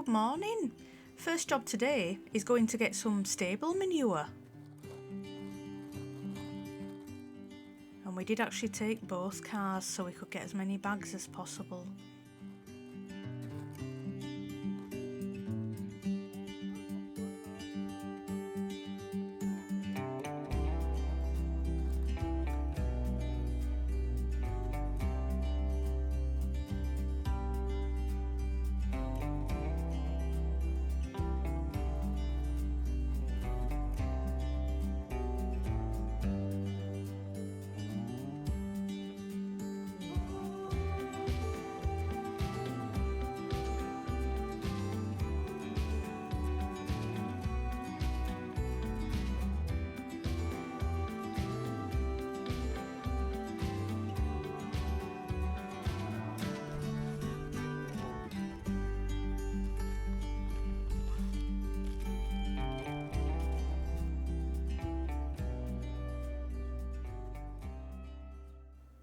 Good morning. First job today is going to get some stable manure. And we did actually take both cars so we could get as many bags as possible.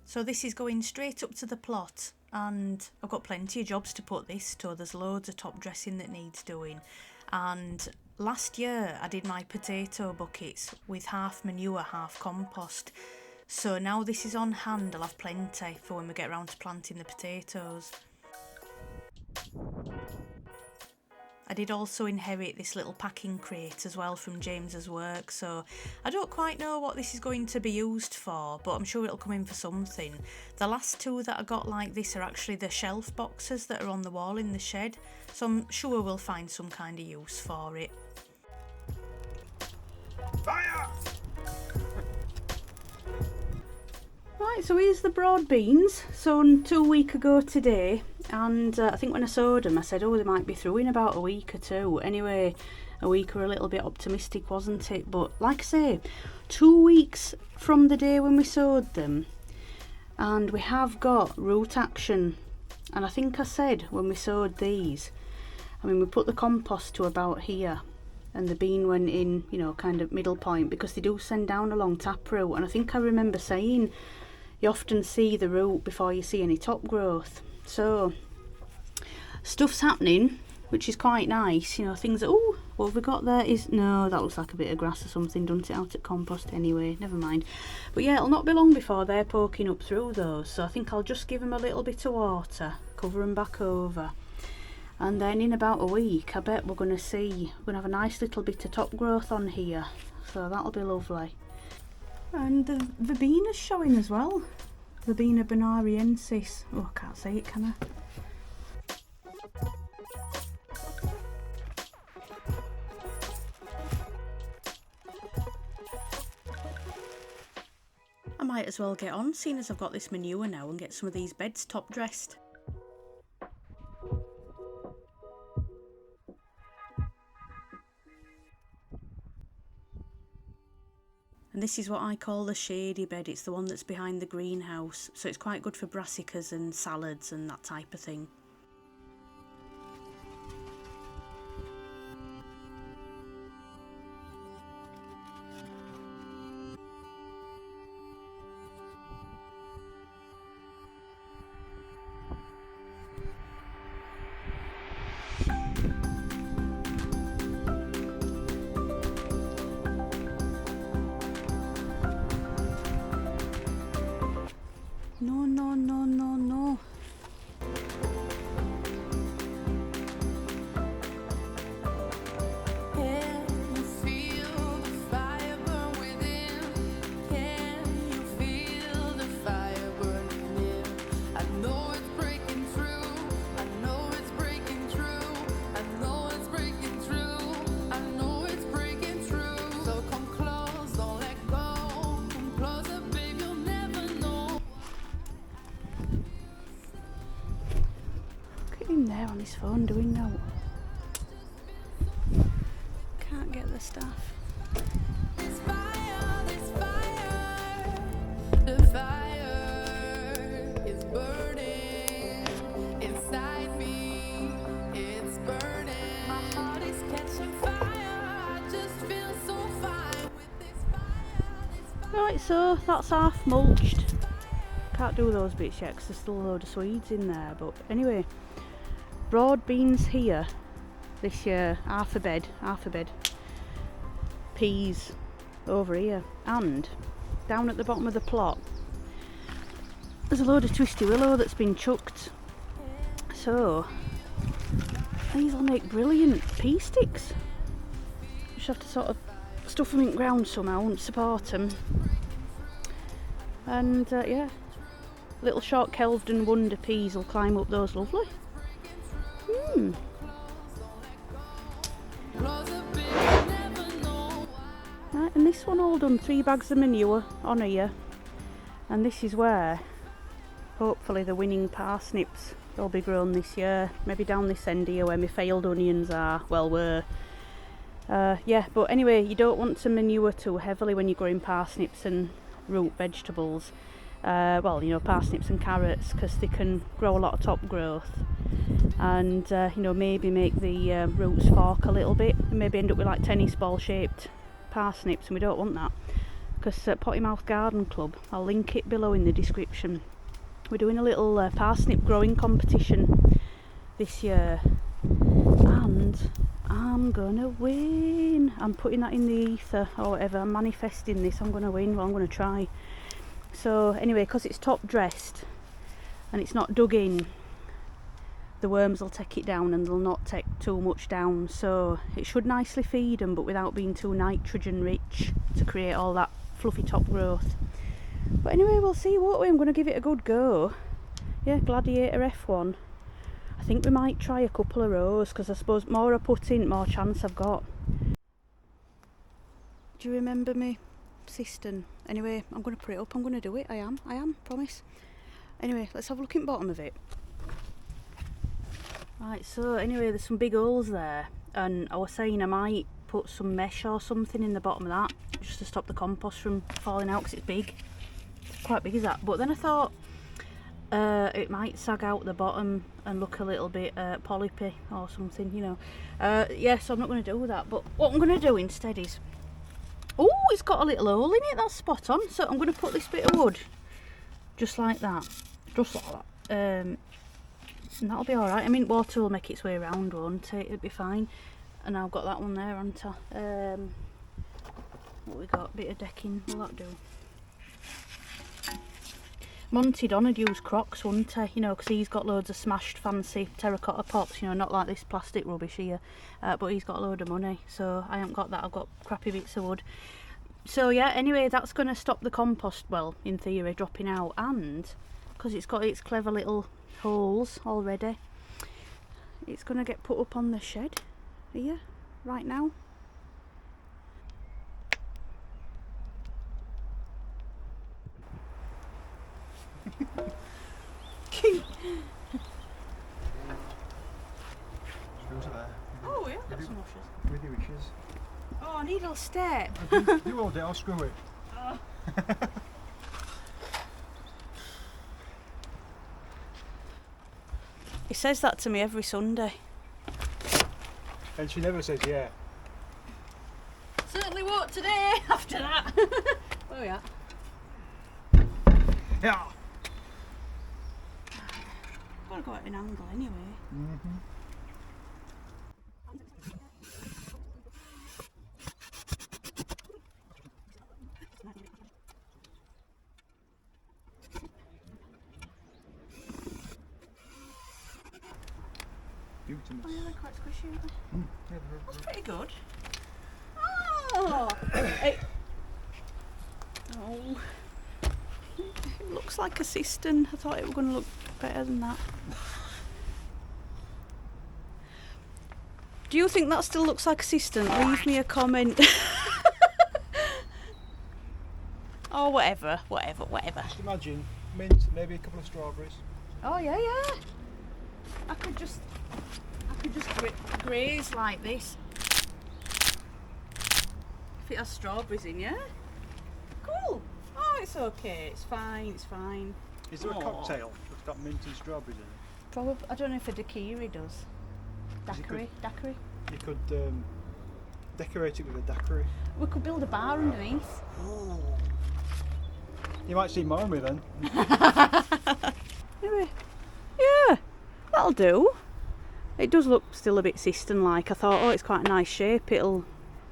So this is going straight up to the plot, and I've got plenty of jobs to put this to. There's loads of top dressing that needs doing. And last year I did my potato buckets with half manure, half compost. So now this is on hand, I'll have plenty for when we get around to planting the potatoes. I did also inherit this little packing crate as well from James's work, so I don't quite know what this is going to be used for, but I'm sure it'll come in for something. The last two that I got like this are actually the shelf boxes that are on the wall in the shed, so I'm sure we'll find some kind of use for it. Fire! Right, so here's the broad beans, sown 2 weeks ago today, and I think when I sowed them I said, oh, they might be through in about a week or two. Anyway, a week were a little bit optimistic, wasn't it? But like I say, 2 weeks from the day when we sowed them, and we have got root action. And I think I said when we sowed these, I mean, we put the compost to about here, and the bean went in, you know, kind of middle point, because they do send down a long taproot. And I think I remember saying you often see the root before you see any top growth. So stuff's happening, which is quite nice. You know, things that, oh, what have we got there? No, that looks like a bit of grass or something. Dumped it out at compost anyway, never mind. But yeah, it'll not be long before they're poking up through those, so I think I'll just give them a little bit of water, cover them back over, and then in about a week I bet we're going to have a nice little bit of top growth on here, so that'll be lovely. And the verbena showing as well. Verbena bonariensis. Oh, I can't say it, can I? I might as well get on, seeing as I've got this manure now, and get some of these beds top dressed. And this is what I call the shady bed. It's the one that's behind the greenhouse, so it's quite good for brassicas and salads and that type of thing. No, no, no, no, no. Can you feel the fire burn within? Can you feel the fire burning in? I know it's breaking through. I know it's breaking through. I know it's breaking through. I know it's breaking through. So come close, don't let go. Come closer, babe, you'll never know. Look at him there on his phone doing that. Can't get the stuff. This fire, the fire is burning inside me. It's burning. My heart is catching fire. I just feel so fine with this fire. Right, so that's half mulched. Can't do those bits yet because there's still a load of Swedes in there. But anyway, broad beans here this year. Half a bed. Peas over here, and down at the bottom of the plot there's a load of twisty willow that's been chucked. So these will make brilliant pea sticks. Just have to sort of stuff them in ground somehow and support them. And yeah, little short Kelvden wonder peas will climb up those lovely. Right, and this one all done, 3 bags of manure on here, and this is where hopefully the winning parsnips will be grown this year. Maybe down this end here where my failed onions are, well, were. Yeah, but anyway, you don't want to manure too heavily when you're growing parsnips and root vegetables. Well, you know, parsnips and carrots, because they can grow a lot of top growth, and you know, maybe make the roots fork a little bit and maybe end up with like tennis ball shaped parsnips, and we don't want that. Because Potty Mouth Garden Club, I'll link it below in the description, we're doing a little parsnip growing competition this year, and I'm gonna win. I'm putting that in the ether or whatever, I'm manifesting this, I'm gonna win. Well, I'm gonna try. So anyway, because it's top dressed and it's not dug in, the worms will take it down and they'll not take too much down, so it should nicely feed them but without being too nitrogen rich to create all that fluffy top growth. But anyway, we'll see, won't we? I'm going to give it a good go. Yeah, Gladiator F1. I think we might try a couple of rows, because I suppose more I put in, more chance I've got. Do you remember me cistern? Anyway, I'm going to put it up, I'm going to do it, I am, promise. Anyway, let's have a look in the bottom of it. Right, so anyway, there's some big holes there, and I was saying I might put some mesh or something in the bottom of that, just to stop the compost from falling out, because it's big. It's quite big, is that? But then I thought it might sag out the bottom and look a little bit polypy or something, you know. Yeah, so I'm not going to do that, but what I'm going to do instead is, oh, it's got a little hole in it, that's spot on. So I'm going to put this bit of wood just like that, and that'll be alright. I mean, water will make its way around, won't it? It'll be fine. And I've got that one there, haven't I? What we got? Bit of decking, will that do? Monty Don would use Crocs, wouldn't he? You know, because he's got loads of smashed fancy terracotta pots, you know, not like this plastic rubbish here. But he's got a load of money, so I haven't got that. I've got crappy bits of wood. So yeah, anyway, that's going to stop the compost, well, in theory, dropping out. And because it's got its clever little holes already, it's going to get put up on the shed here, right now. Oh yeah, got some washes. With your wishes. Oh, I need a step. You hold it, I'll screw it. Oh. He says that to me every Sunday. And she never says yeah. Certainly won't today after that. Where are we at? Yeah. Gotta go at an angle anyway. Mm-hmm. Beautiful. Oh yeah, they're quite squishy, aren't they? Yeah, That's pretty good. Oh! Hey. Oh. It looks like a cistern. I thought it was going to look better than that. Do you think that still looks like a cistern? Leave me a comment. Oh, whatever. Just imagine mint, maybe a couple of strawberries. Oh yeah. I could just graze like this. If it has strawberries in, yeah? Cool. Oh, it's okay. It's fine. Is there Aw. a cocktail that's got mint and strawberries in it? Probably. I don't know if a daiquiri does. Daiquiri. You could decorate it with a daiquiri. We could build a bar underneath. Ooh. You might see more of me then. Anyway, yeah, that'll do. It does look still a bit cistern-like. I thought, oh, it's quite a nice shape. It'll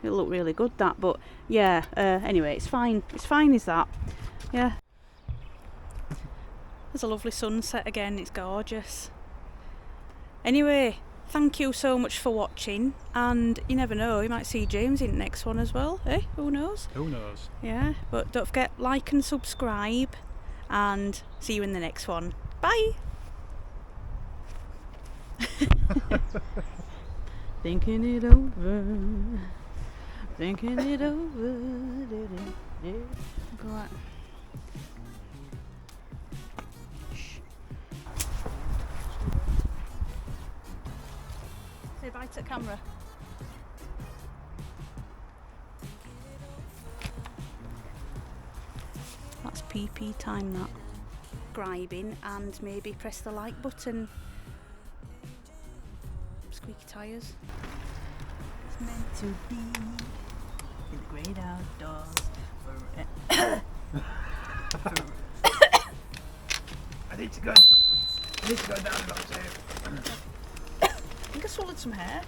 look really good, that. But yeah, anyway, it's fine. It's fine as that. Yeah. There's a lovely sunset again. It's gorgeous. Anyway, thank you so much for watching. And you never know, you might see James in the next one as well. Eh? Who knows? Who knows? Yeah. But don't forget, like and subscribe. And see you in the next one. Bye. Thinking it over, thinking it over. Go on. Shh. Say bye to the camera. That's PP time, that. Subscribing and maybe press the like button. Squeaky tyres. It's meant to be in the great outdoors. I need to go down about here. I think I swallowed some hair.